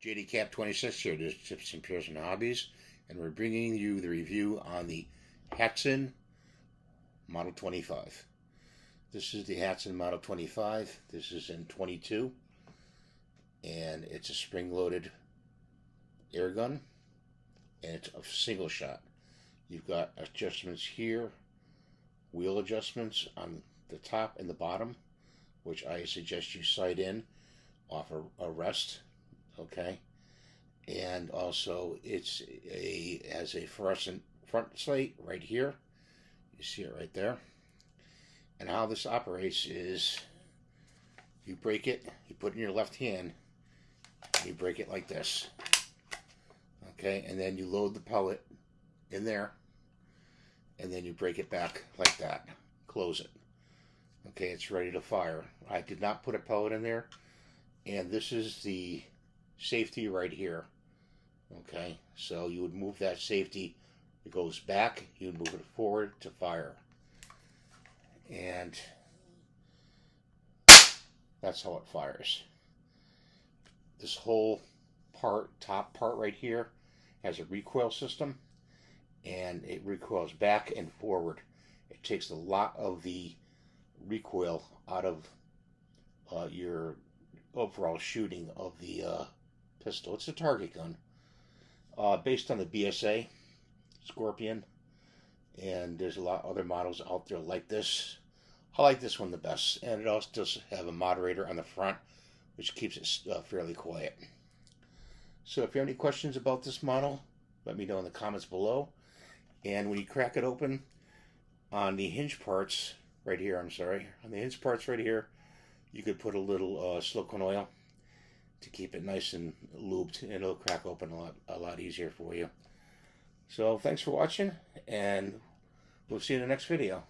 JD Cap 26 here, this is Tips and Pearson Hobbies, and we're bringing you the review on the Hatsan Model 25. This is the Hatsan Model 25. This is in 22, and it's a spring-loaded air gun, and it's a single shot. You've got adjustments here, wheel adjustments on the top and the bottom, which I suggest you sight in off a rest. Okay, and also has a fluorescent front sight right here. You see it right there. And how this operates is you break it, you put it in your left hand, and you break it like this. Okay, and then you load the pellet in there, and then you break it back like that. Close it. Okay, it's ready to fire. I did not put a pellet in there, and this is the safety right here. Okay, so you would move that safety, it goes back, you would move it forward to fire, and that's how it fires. This whole top part right here has a recoil system, and it recoils back and forward. It takes a lot of the recoil out of your overall shooting of the pistol. It's a target gun based on the BSA Scorpion, and there's a lot of other models out there like this. I like this one the best, and it also does have a moderator on the front, which keeps it fairly quiet. So if you have any questions about this model, let me know in the comments below. And when you crack it open, on the hinge parts right here, on the hinge parts right here, you could put a little silicone oil to keep it nice and lubed, and it'll crack open a lot easier for you. So thanks for watching, and we'll see you in the next video.